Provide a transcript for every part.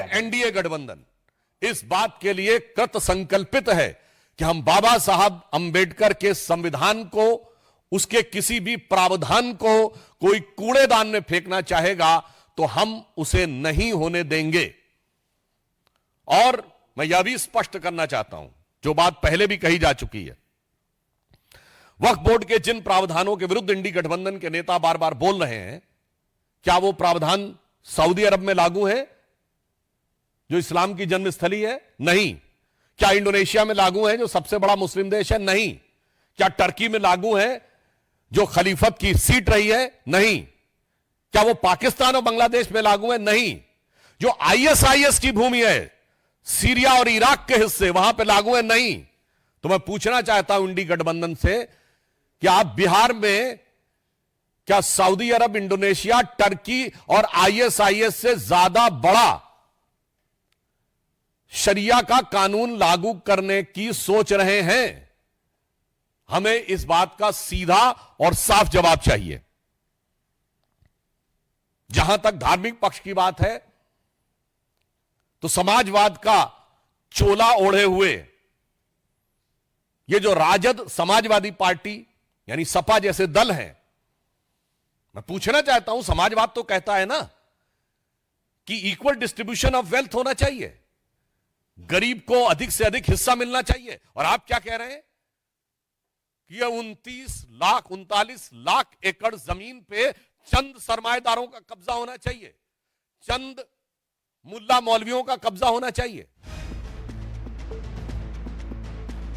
NDA गठबंधन इस बात के लिए कृत संकल्पित है कि हम बाबा साहब अंबेडकर के संविधान को, उसके किसी भी प्रावधान को कोई कूड़ेदान में फेंकना चाहेगा तो हम उसे नहीं होने देंगे। और मैं यह भी स्पष्ट करना चाहता हूं, जो बात पहले भी कही जा चुकी है, वक्फ बोर्ड के जिन प्रावधानों के विरुद्ध इंडी गठबंधन के नेता बार बार बोल रहे हैं, क्या वो प्रावधान सऊदी अरब में लागू है जो इस्लाम की जन्मस्थली है? नहीं। क्या इंडोनेशिया में लागू है जो सबसे बड़ा मुस्लिम देश है? नहीं। क्या टर्की में लागू है जो खलीफत की सीट रही है? नहीं। क्या वो पाकिस्तान और बांग्लादेश में लागू है? नहीं। जो आईएसआईएस की भूमि है, सीरिया और इराक के हिस्से, वहां पे लागू है? नहीं। तो मैं पूछना चाहता हूं इंडी गठबंधन से कि आप बिहार में क्या सऊदी अरब, इंडोनेशिया, टर्की और आईएसआईएस से ज्यादा बड़ा शरिया का कानून लागू करने की सोच रहे हैं? हमें इस बात का सीधा और साफ जवाब चाहिए। जहां तक धार्मिक पक्ष की बात है, तो समाजवाद का चोला ओढ़े हुए ये जो राजद समाजवादी पार्टी यानी सपा जैसे दल हैं, मैं पूछना चाहता हूं, समाजवाद तो कहता है ना कि इक्वल डिस्ट्रीब्यूशन ऑफ वेल्थ होना चाहिए, गरीब को अधिक से अधिक हिस्सा मिलना चाहिए। और आप क्या कह रहे हैं कि यह 39 लाख एकड़ जमीन पे चंद सरमाएदारों का कब्जा होना चाहिए, चंद मुल्ला मौलवियों का कब्जा होना चाहिए।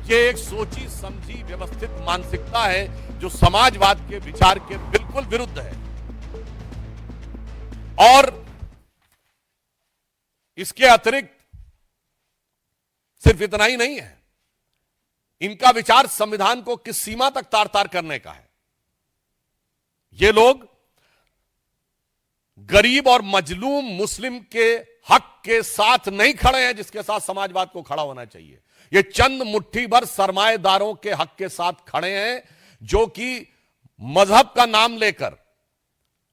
यह एक सोची समझी व्यवस्थित मानसिकता है जो समाजवाद के विचार के बिल्कुल विरुद्ध है। और इसके अतिरिक्त सिर्फ इतना ही नहीं है, इनका विचार संविधान को किस सीमा तक तार तार करने का है। ये लोग गरीब और मजलूम मुस्लिम के हक के साथ नहीं खड़े हैं जिसके साथ समाजवाद को खड़ा होना चाहिए। ये चंद मुट्ठी भर सरमाएदारों के हक के साथ खड़े हैं जो कि मजहब का नाम लेकर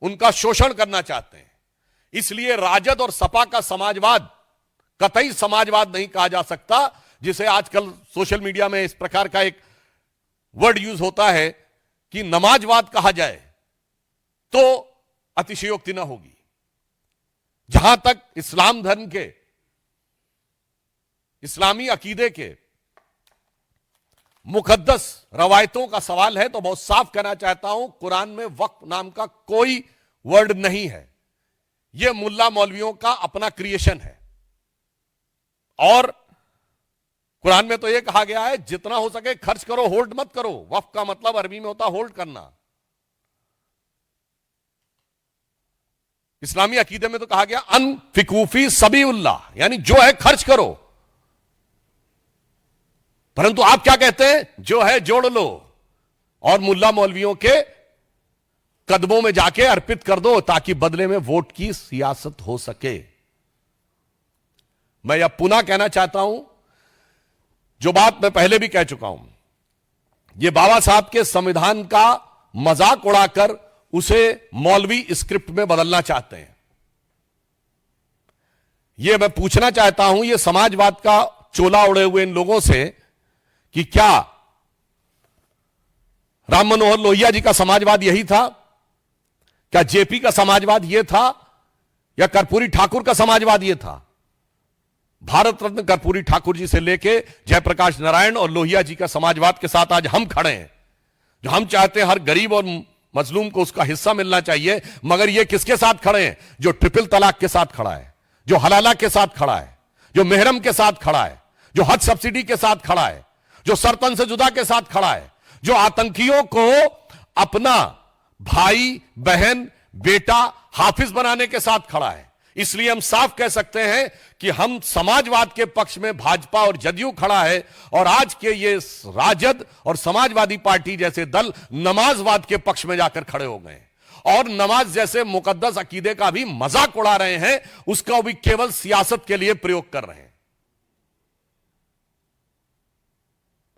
उनका शोषण करना चाहते हैं। इसलिए राजद और सपा का समाजवाद कतई समाजवाद नहीं कहा जा सकता, जिसे आजकल सोशल मीडिया में इस प्रकार का एक वर्ड यूज होता है कि नमाजवाद कहा जाए तो अतिशयोक्ति न होगी। जहां तक इस्लाम धर्म के, इस्लामी अकीदे के मुकद्दस रवायतों का सवाल है तो बहुत साफ कहना चाहता हूं, कुरान में वक्फ नाम का कोई वर्ड नहीं है। यह मुल्ला मौलवियों का अपना क्रिएशन है। और कुरान में तो यह कहा गया है जितना हो सके खर्च करो, होल्ड मत करो। वक्फ का मतलब अरबी में होता होल्ड करना। इस्लामी अकीदे में तो कहा गया अनफिकूफी सबीउल्लाह, यानी जो है खर्च करो। परंतु आप क्या कहते हैं? जो है जोड़ लो और मुल्ला मौलवियों के कदमों में जाके अर्पित कर दो ताकि बदले में वोट की सियासत हो सके। मैं यह पुनः कहना चाहता हूं, जो बात मैं पहले भी कह चुका हूं, यह बाबा साहब के संविधान का मजाक उड़ाकर उसे मौलवी स्क्रिप्ट में बदलना चाहते हैं। यह मैं पूछना चाहता हूं यह समाजवाद का चोला उड़े हुए इन लोगों से कि क्या राम मनोहर लोहिया जी का समाजवाद यही था? क्या जेपी का समाजवाद यह था? या कर्पूरी ठाकुर का समाजवाद यह था? भारत रत्न कर्पूरी ठाकुर जी से लेके जयप्रकाश नारायण और लोहिया जी का समाजवाद के साथ आज हम खड़े हैं, जो हम चाहते हैं हर गरीब और मजलूम को उसका हिस्सा मिलना चाहिए। मगर ये किसके साथ खड़े हैं? जो ट्रिपल तलाक के साथ खड़ा है, जो हलाला के साथ खड़ा है, जो मेहरम के साथ खड़ा है, जो हज सब्सिडी के साथ खड़ा है, जो सरतन से जुदा के साथ खड़ा है, जो आतंकियों को अपना भाई, बहन, बेटा, हाफिज बनाने के साथ खड़ा है। इसलिए हम साफ कह सकते हैं कि हम समाजवाद के पक्ष में भाजपा और जदयू खड़ा है, और आज के ये राजद और समाजवादी पार्टी जैसे दल नमाजवाद के पक्ष में जाकर खड़े हो गए और नमाज जैसे मुकद्दस अकीदे का भी मजाक उड़ा रहे हैं, उसका भी केवल सियासत के लिए प्रयोग कर रहे हैं।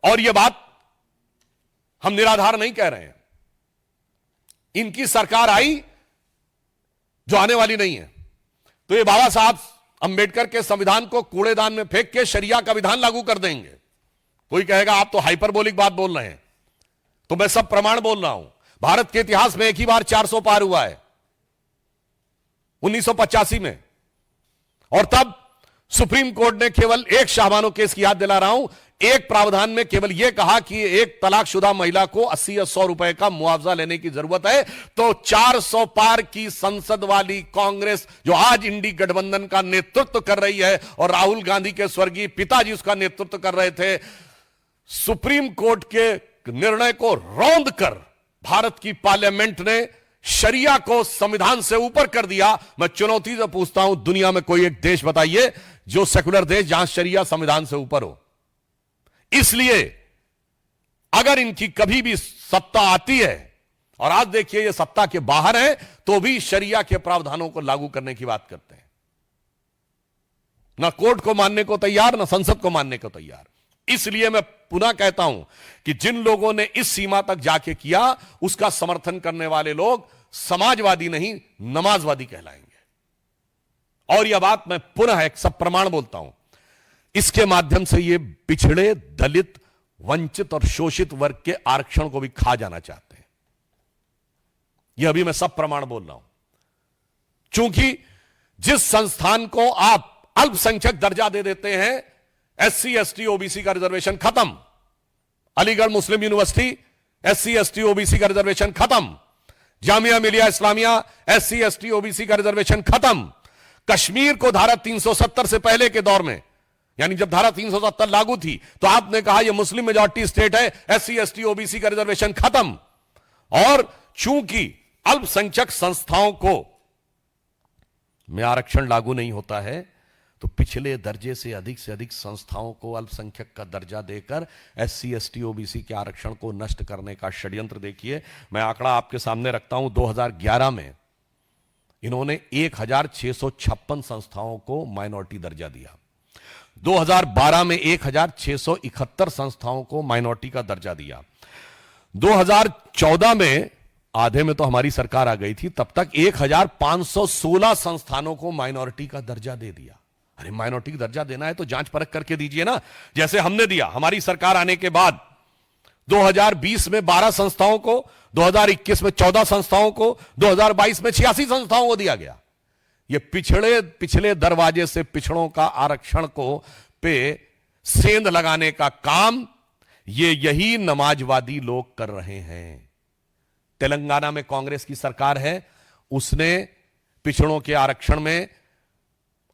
और यह बात हम निराधार नहीं कह रहे हैं। इनकी सरकार आई जो आने वाली नहीं है, तो ये बाबा साहब अंबेडकर के संविधान को कूड़ेदान में फेंक के शरिया का विधान लागू कर देंगे। कोई कहेगा आप तो हाइपरबोलिक बात बोल रहे हैं, तो मैं सब प्रमाण बोल रहा हूं। भारत के इतिहास में एक ही बार 400 पार हुआ है, 1985 में, और तब सुप्रीम कोर्ट ने केवल एक शाहबानो केस की याद दिला रहा हूं, एक प्रावधान में केवल यह कहा कि एक तलाकशुदा महिला को 80 या 100 रुपए का मुआवजा लेने की जरूरत है, तो 400 पार की संसद वाली कांग्रेस, जो आज इंडी गठबंधन का नेतृत्व कर रही है और राहुल गांधी के स्वर्गीय पिताजी उसका नेतृत्व कर रहे थे, सुप्रीम कोर्ट के निर्णय को रौंद कर भारत की पार्लियामेंट ने शरिया को संविधान से ऊपर कर दिया। मैं चुनौती से पूछता हूं, दुनिया में कोई एक देश बताइए जो सेकुलर देश जहां शरिया संविधान से ऊपर हो। इसलिए अगर इनकी कभी भी सत्ता आती है, और आज देखिए ये सत्ता के बाहर है, तो भी शरिया के प्रावधानों को लागू करने की बात करते हैं। ना कोर्ट को मानने को तैयार, ना संसद को मानने को तैयार। इसलिए मैं पुनः कहता हूं कि जिन लोगों ने इस सीमा तक जाके किया, उसका समर्थन करने वाले लोग समाजवादी नहीं, नमाजवादी कहलाएंगे। और यह बात मैं पुनः एक सब प्रमाण बोलता हूं, इसके माध्यम से ये पिछड़े, दलित, वंचित और शोषित वर्ग के आरक्षण को भी खा जाना चाहते हैं। यह अभी मैं सब प्रमाण बोल रहा हूं, क्योंकि जिस संस्थान को आप अल्पसंख्यक दर्जा दे देते हैं, एससी एसटी ओबीसी का रिजर्वेशन खत्म। अलीगढ़ मुस्लिम यूनिवर्सिटी एससी एसटी ओबीसी का रिजर्वेशन खत्म। Jamia Millia Islamia SC ST OBC का रिजर्वेशन खत्म। कश्मीर को धारा 370 से पहले के दौर में, यानी जब धारा 370 लागू थी, तो आपने कहा यह मुस्लिम मेजॉरिटी स्टेट है, एससी एसटी ओबीसी का रिजर्वेशन खत्म। और चूंकि अल्पसंख्यक संस्थाओं को में आरक्षण लागू नहीं होता है, तो पिछले दर्जे से अधिक संस्थाओं को अल्पसंख्यक का दर्जा देकर एससी एसटी ओबीसी के आरक्षण को नष्ट करने का षड्यंत्र देखिए। मैं आंकड़ा आपके सामने रखता हूं, 2011 में इन्होंने 1656 संस्थाओं को माइनॉरिटी दर्जा दिया। 2012 में 1671 संस्थाओं को माइनॉरिटी का दर्जा दिया। 2014 में, आधे में तो हमारी सरकार आ गई थी, तब तक 1516 संस्थानों को माइनॉरिटी का दर्जा दे दिया। अरे माइनॉरिटी का दर्जा देना है तो जांच परख करके दीजिए ना, जैसे हमने दिया। हमारी सरकार आने के बाद 2020 में 12 संस्थाओं को, 2021 में 14 संस्थाओं को, 2022 में 86 संस्थाओं को दिया गया। ये पिछले दरवाजे से पिछड़ों का आरक्षण को पे सेंध लगाने का काम यही नमाजवादी लोग कर रहे हैं। तेलंगाना में कांग्रेस की सरकार है, उसने पिछड़ों के आरक्षण में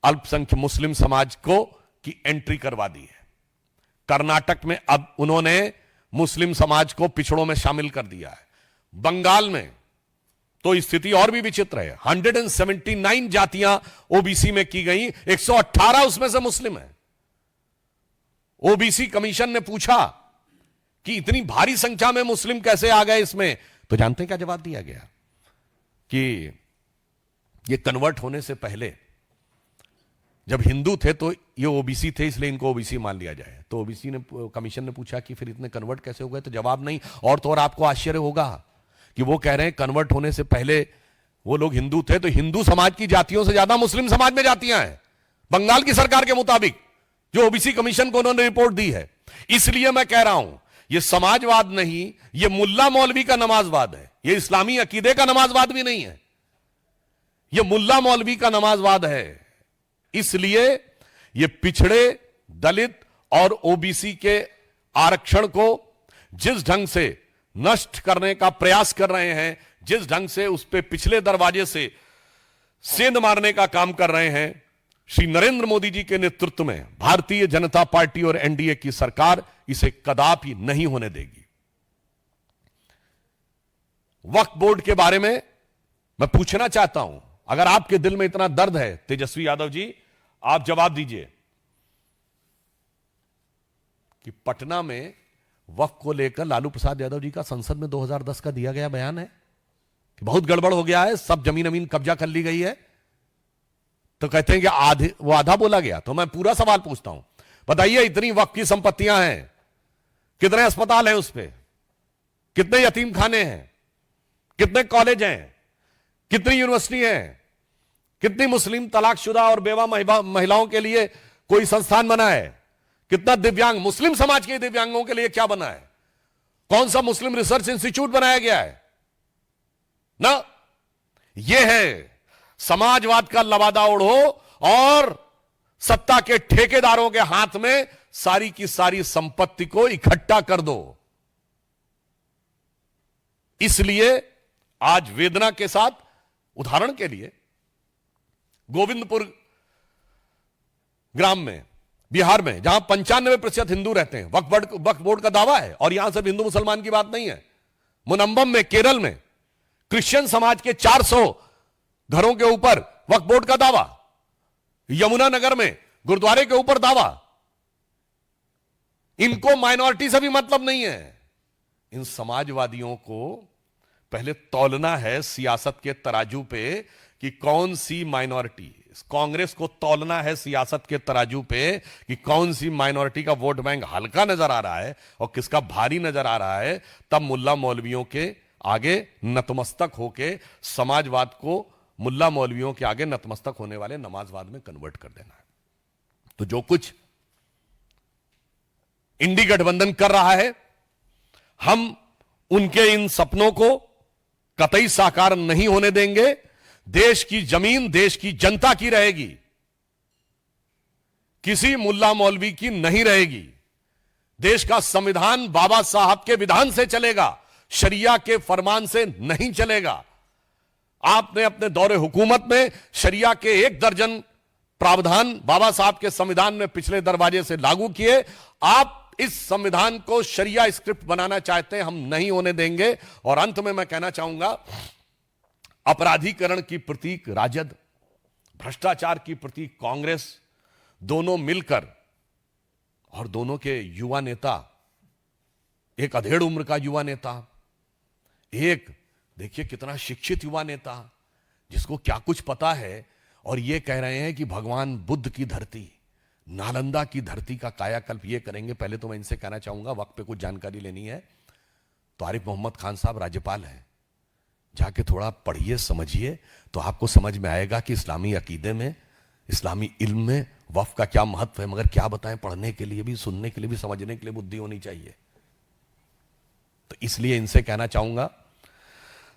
अल्पसंख्यक मुस्लिम समाज को की एंट्री करवा दी है। कर्नाटक में अब उन्होंने मुस्लिम समाज को पिछड़ों में शामिल कर दिया है। बंगाल में तो स्थिति और भी विचित्र है, 179 जातियां ओबीसी में की गई, 118 उसमें से मुस्लिम है। ओबीसी कमीशन ने पूछा कि इतनी भारी संख्या में मुस्लिम कैसे आ गए इसमें, तो जानते हैं क्या जवाब दिया गया? कि ये कन्वर्ट होने से पहले जब हिंदू थे तो ये ओबीसी थे, इसलिए इनको ओबीसी मान लिया जाए। तो ओबीसी ने, कमीशन ने पूछा कि फिर इतने कन्वर्ट कैसे हो गए, तो जवाब नहीं। और तो और आपको आश्चर्य होगा कि वो कह रहे हैं कन्वर्ट होने से पहले वो लोग हिंदू थे, तो हिंदू समाज की जातियों से ज्यादा मुस्लिम समाज में जातियां हैं, बंगाल की सरकार के मुताबिक, जो ओबीसी कमीशन को उन्होंने रिपोर्ट दी है। इसलिए मैं कह रहा हूं, ये समाजवाद नहीं, ये मुल्ला मौलवी का नमाजवाद है। ये इस्लामी अकीदे का नमाजवाद भी नहीं है, ये मुल्ला मौलवी का नमाजवाद है। इसलिए ये पिछड़े, दलित और ओबीसी के आरक्षण को जिस ढंग से नष्ट करने का प्रयास कर रहे हैं, जिस ढंग से उस पे पिछले दरवाजे से सेंध मारने का काम कर रहे हैं, श्री नरेंद्र मोदी जी के नेतृत्व में भारतीय जनता पार्टी और एनडीए की सरकार इसे कदापि नहीं होने देगी। वक्फ बोर्ड के बारे में मैं पूछना चाहता हूं, अगर आपके दिल में इतना दर्द है, तेजस्वी यादव जी, आप जवाब दीजिए कि पटना में वक्फ को लेकर लालू प्रसाद यादव जी का संसद में 2010 का दिया गया बयान है कि बहुत गड़बड़ हो गया है, सब जमीन कब्जा कर ली गई है। तो कहते हैं कि वो आधा बोला गया। तो मैं पूरा सवाल पूछता हूं, बताइए, इतनी वक्फ की संपत्तियां हैं, कितने अस्पताल हैं उस पे, कितने यतीम खाने हैं, कितने कॉलेज हैं, कितनी यूनिवर्सिटी हैं, कितनी मुस्लिम तलाकशुदा और बेवा महिलाओं के लिए कोई संस्थान बना है? कितना दिव्यांग मुस्लिम समाज के दिव्यांगों के लिए क्या बना है? कौन सा मुस्लिम रिसर्च इंस्टीट्यूट बनाया गया है? ना, यह है समाजवाद का लबादा ओढ़ो और सत्ता के ठेकेदारों के हाथ में सारी की सारी संपत्ति को इकट्ठा कर दो। इसलिए आज वेदना के साथ, उदाहरण के लिए गोविंदपुर ग्राम में, बिहार में, जहां 95% हिंदू रहते हैं, वक्फ बोर्ड का दावा है, और यहां सिर्फ हिंदू मुसलमान की बात नहीं है। मुनम्बम में, केरल में, क्रिश्चियन समाज के 400 घरों के ऊपर वक्फ बोर्ड का दावा। यमुनानगर में गुरुद्वारे के ऊपर दावा। इनको माइनॉरिटी से भी मतलब नहीं है। इन समाजवादियों को पहले तौलना है सियासत के तराजू पे कि कौन सी माइनॉरिटी, कांग्रेस को तौलना है सियासत के तराजू पे कि कौन सी माइनॉरिटी का वोट बैंक हल्का नजर आ रहा है और किसका भारी नजर आ रहा है। तब मुल्ला मौलवियों के आगे नतमस्तक होके समाजवाद को मुल्ला मौलवियों के आगे नतमस्तक होने वाले नमाजवाद में कन्वर्ट कर देना है। तो जो कुछ इंडी गठबंधन कर रहा है, हम उनके इन सपनों को कतई साकार नहीं होने देंगे। देश की जमीन देश की जनता की रहेगी, किसी मुल्ला मौलवी की नहीं रहेगी। देश का संविधान बाबा साहब के विधान से चलेगा, शरिया के फरमान से नहीं चलेगा। आपने अपने दौरे हुकूमत में शरिया के 1 दर्जन प्रावधान बाबा साहब के संविधान में पिछले दरवाजे से लागू किए। आप इस संविधान को शरिया स्क्रिप्ट बनाना चाहते हैं, हम नहीं होने देंगे। और अंत में मैं कहना चाहूंगा, अपराधीकरण की प्रतीक राजद, भ्रष्टाचार की प्रतीक कांग्रेस, दोनों मिलकर, और दोनों के युवा नेता, एक अधेड़ उम्र का युवा नेता, एक देखिए कितना शिक्षित युवा नेता जिसको क्या कुछ पता है, और ये कह रहे हैं कि भगवान बुद्ध की धरती, नालंदा की धरती का कायाकल्प ये करेंगे। पहले तो मैं इनसे कहना चाहूंगा, वक्त पे कुछ जानकारी लेनी है तो आरिफ मोहम्मद खान साहब राज्यपाल हैं, जाके थोड़ा पढ़िए समझिए तो आपको समझ में आएगा कि इस्लामी अकीदे में, इस्लामी इल्म में वक्फ का क्या महत्व है। मगर क्या बताएं, पढ़ने के लिए भी, सुनने के लिए भी, समझने के लिए बुद्धि होनी चाहिए। तो इसलिए इनसे कहना चाहूंगा,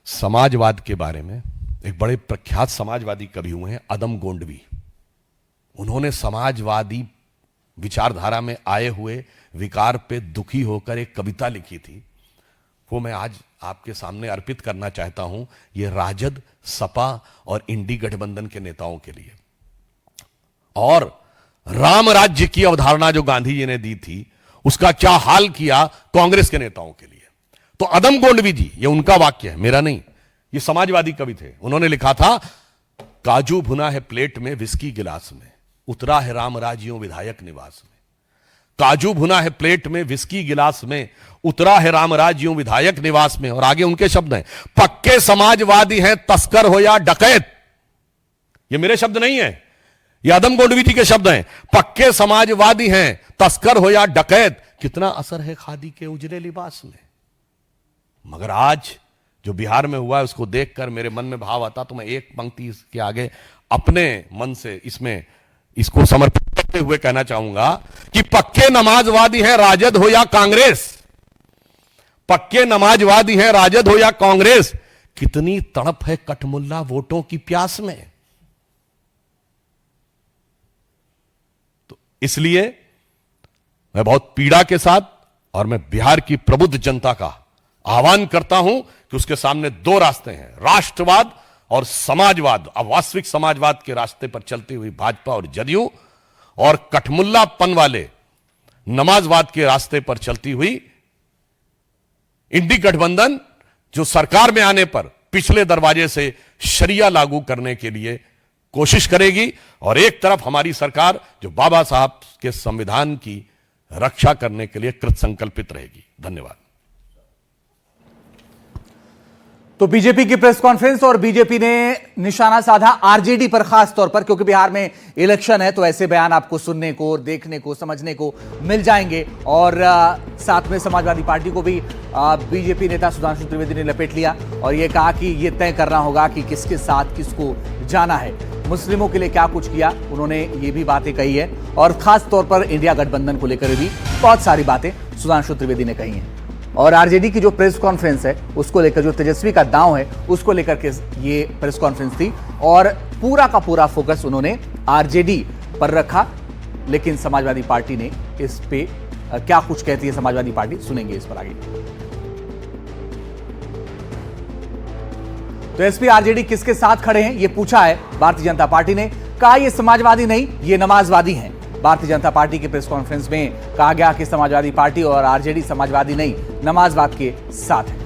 समाजवाद के बारे में एक बड़े प्रख्यात समाजवादी कवि हुए हैं अदम गोंडवी। उन्होंने समाजवादी विचारधारा में आए हुए विकार पे दुखी होकर एक कविता लिखी थी, वो मैं आज आपके सामने अर्पित करना चाहता हूं। ये राजद, सपा और इंडी गठबंधन के नेताओं के लिए, और राम राज्य की अवधारणा जो गांधी जी ने दी थी, उसका क्या हाल किया कांग्रेस के नेताओं के लिए। तो अदम गोंडवी जी, ये उनका वाक्य है, मेरा नहीं, ये समाजवादी कवि थे। उन्होंने लिखा था, काजू भुना है प्लेट में विस्की गिलास में, उतरा है राम राज्यों विधायक निवास में। काजू भुना है प्लेट में विस्की गिलास में, उतरा है राम राज्यों विधायक निवास में। और आगे उनके शब्द हैं, पक्के समाजवादी हैं तस्कर हो या डकैत। ये मेरे शब्द नहीं है, ये अदम गोंडवी जी के शब्द हैं। पक्के समाजवादी हैं तस्कर हो या डकैत, कितना असर है खादी के उजले लिबास में। मगर आज जो बिहार में हुआ है, उसको देखकर मेरे मन में भाव आता, तो मैं एक पंक्ति इसके आगे अपने मन से इसको समर्पित करते हुए कहना चाहूंगा कि पक्के नमाजवादी हैं राजद हो या कांग्रेस, पक्के नमाजवादी हैं राजद हो या कांग्रेस, कितनी तड़प है कठमुल्ला वोटों की प्यास में। तो इसलिए मैं बहुत पीड़ा के साथ, और मैं बिहार की प्रबुद्ध जनता का आह्वान करता हूं कि उसके सामने 2 रास्ते हैं, राष्ट्रवाद और समाजवाद। अब वास्तविक समाजवाद के रास्ते पर चलती हुई भाजपा और जदयू, और कठमुल्लापन वाले नमाजवाद के रास्ते पर चलती हुई इंडी गठबंधन, जो सरकार में आने पर पिछले दरवाजे से शरिया लागू करने के लिए कोशिश करेगी, और एक तरफ हमारी सरकार जो बाबा साहब के संविधान की रक्षा करने के लिए कृत संकल्पित रहेगी। धन्यवाद। तो बीजेपी की प्रेस कॉन्फ्रेंस और बीजेपी ने निशाना साधा आरजेडी पर, खास तौर पर क्योंकि बिहार में इलेक्शन है, तो ऐसे बयान आपको सुनने को, देखने को, समझने को मिल जाएंगे। और साथ में समाजवादी पार्टी को भी बीजेपी नेता सुधांशु त्रिवेदी ने लपेट लिया और यह कहा कि यह तय करना होगा कि किसके साथ किसको जाना है। मुस्लिमों के लिए क्या कुछ किया, उन्होंने ये भी बातें कही है और खास तौर पर इंडिया गठबंधन को लेकर भी बहुत सारी बातें सुधांशु त्रिवेदी ने कही हैं। और आरजेडी की जो प्रेस कॉन्फ्रेंस है उसको लेकर, जो तेजस्वी का दांव है उसको लेकर के ये प्रेस कॉन्फ्रेंस थी और पूरा का पूरा फोकस उन्होंने आरजेडी पर रखा। लेकिन समाजवादी पार्टी ने इस पे क्या कुछ कहती है समाजवादी पार्टी, सुनेंगे इस पर आगे। तो एसपी आरजेडी किसके साथ खड़े हैं ये पूछा है भारतीय जनता पार्टी ने। कहा ये समाजवादी नहीं, ये नमाजवादी हैं। भारतीय जनता पार्टी की प्रेस कॉन्फ्रेंस में कहा गया कि समाजवादी पार्टी और आरजेडी समाजवादी नहीं, नमाजवाद के साथ है।